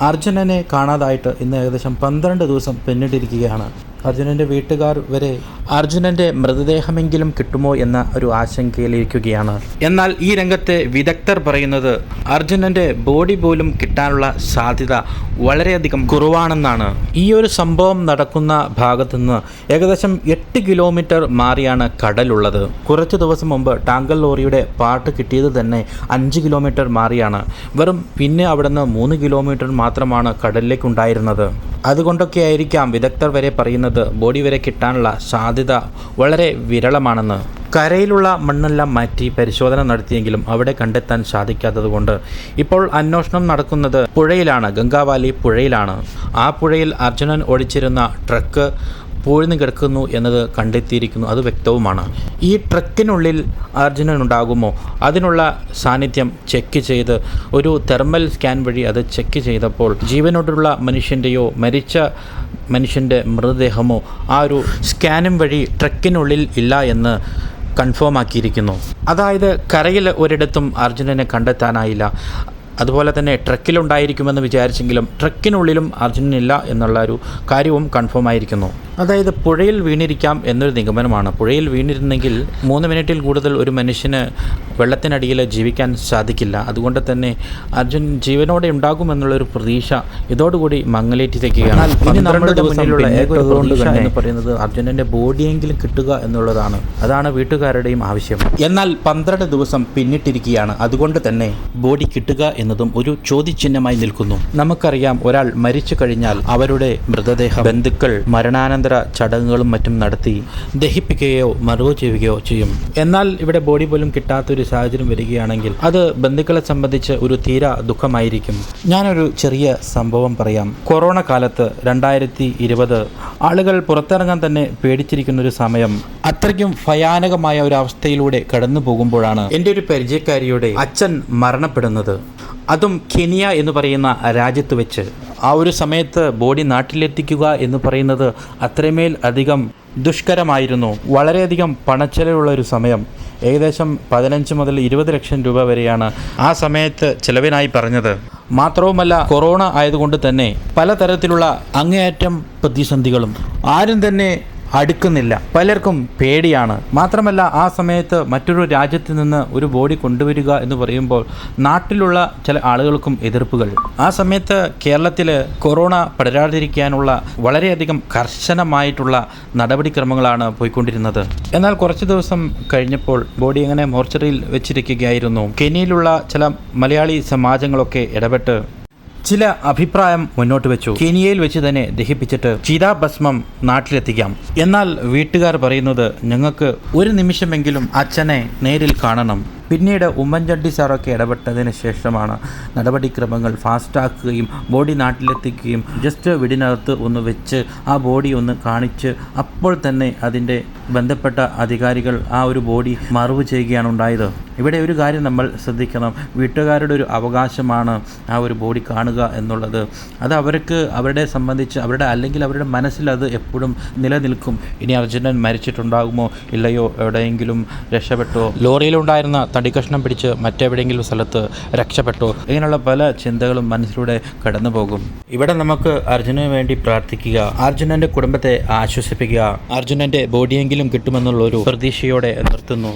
അർജുനനെ കാണാതായിട്ട് ഇന്ന് ഏകദേശം 12 ദിവസം പിന്നിട്ടിരിക്കുകയാണ്. അർജുനൻ്റെ വീട്ടുകാർ വരെ അർജുനൻ്റെ മൃതദേഹമെങ്കിലും കിട്ടുമോ എന്ന ഒരു ആശങ്കയിലിരിക്കുകയാണ്. എന്നാൽ ഈ രംഗത്തെ വിദഗ്ധർ പറയുന്നത് അർജുനൻ്റെ ബോഡി പോലും കിട്ടാനുള്ള സാധ്യത വളരെയധികം കുറവാണെന്നാണ്. ഈ ഒരു സംഭവം നടക്കുന്ന ഭാഗത്തുനിന്ന് ഏകദേശം 8 കിലോമീറ്റർ മാറിയാണ് കടലുള്ളത്. കുറച്ച് ദിവസം മുമ്പ് ടാങ്കർ ലോറിയുടെ പാർട്ട് കിട്ടിയത് തന്നെ 5 കിലോമീറ്റർ മാറിയാണ്. പിന്നെ അവിടുന്ന് 3 കിലോമീറ്റർ മാത്രമാണ് കടലിലേക്ക് ഉണ്ടായിരുന്നത്. അതുകൊണ്ടൊക്കെ ആയിരിക്കാം വിദഗ്ധർ വരെ പറയുന്നത് ബോഡി വരെ കിട്ടാനുള്ള സാധ്യത വളരെ വിരളമാണെന്ന്. കരയിലുള്ള മണ്ണെല്ലാം മാറ്റി പരിശോധന നടത്തിയെങ്കിലും അവിടെ കണ്ടെത്താൻ സാധിക്കാത്തതുകൊണ്ട് ഇപ്പോൾ അന്വേഷണം നടക്കുന്നത് പുഴയിലാണ്, ഗംഗാവാലി പുഴയിലാണ്. ആ പുഴയിൽ അർജുനൻ ഓടിച്ചിരുന്ന ട്രക്ക് പൂഴ്ന്നു കിടക്കുന്നു എന്നത് കണ്ടെത്തിയിരിക്കുന്നു, അത് വ്യക്തവുമാണ്. ഈ ട്രക്കിനുള്ളിൽ അർജുനൻ ഉണ്ടാകുമോ? അതിനുള്ള സാന്നിധ്യം ചെക്ക് ചെയ്ത് ഒരു തെർമൽ സ്കാൻ വഴി അത് ചെക്ക് ചെയ്തപ്പോൾ ജീവനോടുള്ള മനുഷ്യൻ്റെയോ മരിച്ച മനുഷ്യൻ്റെ മൃതദേഹമോ ആ ഒരു സ്കാനും വഴി ട്രക്കിനുള്ളിൽ ഇല്ല എന്ന് കൺഫേം ആക്കിയിരിക്കുന്നു. അതായത് കരയിൽ ഒരിടത്തും അർജുനനെ കണ്ടെത്താനായില്ല. അതുപോലെ തന്നെ ട്രക്കിലുണ്ടായിരിക്കുമെന്ന് വിചാരിച്ചെങ്കിലും ട്രക്കിനുള്ളിലും അർജുനനില്ല എന്നുള്ള ഒരു കാര്യവും കൺഫേം ആയിരിക്കുന്നു. അതായത് പുഴയിൽ വീണിരിക്കാം എന്നൊരു നിഗമനമാണ്. പുഴയിൽ വീണിരുന്നെങ്കിൽ 3 മിനിറ്റിൽ കൂടുതൽ ഒരു മനുഷ്യന് വെള്ളത്തിനടിയിൽ ജീവിക്കാൻ സാധിക്കില്ല. അതുകൊണ്ട് തന്നെ അർജുൻ ജീവനോടെ ഉണ്ടാകുമെന്നുള്ളൊരു പ്രതീക്ഷ ഇതോടുകൂടി മങ്ങലേറ്റിരിക്കുകയാണ്. ഇനി നമ്മുടെ മുന്നിലുള്ള എന്ന് പറയുന്നത് അർജുനൻ്റെ ബോഡിയെങ്കിലും കിട്ടുക എന്നുള്ളതാണ്. അതാണ് വീട്ടുകാരുടെയും ആവശ്യം. എന്നാൽ 12 ദിവസം പിന്നിട്ടിരിക്കുകയാണ്. അതുകൊണ്ട് തന്നെ ബോഡി കിട്ടുക എന്നതും ഒരു ചോദ്യചിഹ്നമായി നിൽക്കുന്നു. നമുക്കറിയാം, ഒരാൾ മരിച്ചു കഴിഞ്ഞാൽ അവരുടെ മൃതദേഹം ബന്ധുക്കൾ മരണാനന്തര ചടങ്ങുകളും മറ്റും നടത്തി ദഹിപ്പിക്കുകയോ മറവ് ചെയ്യുകയോ ചെയ്യും. എന്നാൽ ഇവിടെ ബോഡി പോലും കിട്ടാത്തൊരു സാഹചര്യം വരികയാണെങ്കിൽ അത് ബന്ധുക്കളെ സംബന്ധിച്ച് ഒരു തീരാ ദുഃഖമായിരിക്കും. ഞാനൊരു ചെറിയ സംഭവം പറയാം. കൊറോണ കാലത്ത് 2020 ആളുകൾ പുറത്തിറങ്ങാൻ തന്നെ പേടിച്ചിരിക്കുന്നൊരു സമയം, അത്രയ്ക്കും ഭയാനകമായ ഒരു അവസ്ഥയിലൂടെ കടന്നു പോകുമ്പോഴാണ് എൻ്റെ ഒരു പരിചയക്കാരിയുടെ അച്ഛൻ മരണപ്പെടുന്നത്. അതും കെനിയ എന്ന് പറയുന്ന രാജ്യത്ത് വെച്ച്. ആ ഒരു സമയത്ത് ബോഡി നാട്ടിലെത്തിക്കുക എന്ന് പറയുന്നത് അത്രമേൽ അധികം ദുഷ്കരമായിരുന്നു. വളരെയധികം പണച്ചെലവുള്ള ഒരു സമയം. ഏകദേശം 15 മുതൽ 20 ലക്ഷം രൂപ വരെയാണ് ആ സമയത്ത് ചിലവിനായി പറഞ്ഞത്. മാത്രവുമല്ല, കൊറോണ ആയതുകൊണ്ട് തന്നെ പലതരത്തിലുള്ള അങ്ങേയറ്റം പ്രതിസന്ധികളും. ആരും തന്നെ അടുക്കുന്നില്ല, പലർക്കും പേടിയാണ്. മാത്രമല്ല, ആ സമയത്ത് മറ്റൊരു രാജ്യത്ത് നിന്ന് ഒരു ബോഡി കൊണ്ടുവരിക എന്ന് പറയുമ്പോൾ നാട്ടിലുള്ള ചില ആളുകൾക്കും എതിർപ്പുകൾ. ആ സമയത്ത് കേരളത്തിൽ കൊറോണ പടരാതിരിക്കാനുള്ള വളരെയധികം കർശനമായിട്ടുള്ള നടപടിക്രമങ്ങളാണ് പോയിക്കൊണ്ടിരുന്നത്. എന്നാൽ കുറച്ച് ദിവസം കഴിഞ്ഞപ്പോൾ ബോഡി അങ്ങനെ മോർച്ചറിയിൽ വെച്ചിരിക്കുകയായിരുന്നു. കെനിയയിലുള്ള ചില മലയാളി സമാജങ്ങളൊക്കെ ഇടപെട്ട് ചില അഭിപ്രായം മുന്നോട്ട് വെച്ചു. കെനിയയിൽ വെച്ച് തന്നെ ദഹിപ്പിച്ചിട്ട് ചിതാഭസ്മം നാട്ടിലെത്തിക്കാം. എന്നാൽ വീട്ടുകാർ പറയുന്നത് ഞങ്ങൾക്ക് ഒരു നിമിഷമെങ്കിലും അച്ഛനെ നേരിൽ കാണണം. പിന്നീട് ഉമ്മൻചാണ്ടി സാറൊക്കെ ഇടപെട്ടതിന് ശേഷമാണ് നടപടിക്രമങ്ങൾ ഫാസ്റ്റാക്കുകയും ബോഡി നാട്ടിലെത്തിക്കുകയും ജസ്റ്റ് വീടിനകത്ത് ഒന്ന് വെച്ച് ആ ബോഡി ഒന്ന് കാണിച്ച് അപ്പോൾ തന്നെ അതിൻ്റെ ബന്ധപ്പെട്ട അധികാരികൾ ആ ഒരു ബോഡി മറവ് ചെയ്യുകയാണ് ഉണ്ടായത്. ഇവിടെ ഒരു കാര്യം നമ്മൾ ശ്രദ്ധിക്കണം. വീട്ടുകാരുടെ ഒരു അവകാശമാണ് ആ ഒരു ബോഡി കാണുക എന്നുള്ളത്. അത് അവർക്ക് അവരുടെ സംബന്ധിച്ച് അല്ലെങ്കിൽ അവരുടെ മനസ്സിൽ അത് എപ്പോഴും നിലനിൽക്കും. ഇനി അർജുനൻ മരിച്ചിട്ടുണ്ടാകുമോ ഇല്ലയോ, എവിടെയെങ്കിലും രക്ഷപ്പെട്ടോ, ലോറിയിലുണ്ടായിരുന്ന തടിക്കഷ്ണം പിടിച്ച് മറ്റെവിടെയെങ്കിലും സ്ഥലത്ത് രക്ഷപ്പെട്ടോ, ഇങ്ങനെയുള്ള പല ചിന്തകളും മനസ്സിലൂടെ കടന്നു പോകും. ഇവിടെ നമുക്ക് അർജുനന് വേണ്ടി പ്രാർത്ഥിക്കുക, അർജുനൻ്റെ കുടുംബത്തെ ആശ്വസിപ്പിക്കുക, അർജുനൻ്റെ ബോഡിയെങ്കിലും കിട്ടുമെന്നുള്ളൊരു പ്രതീക്ഷയോടെ നിർത്തുന്നു.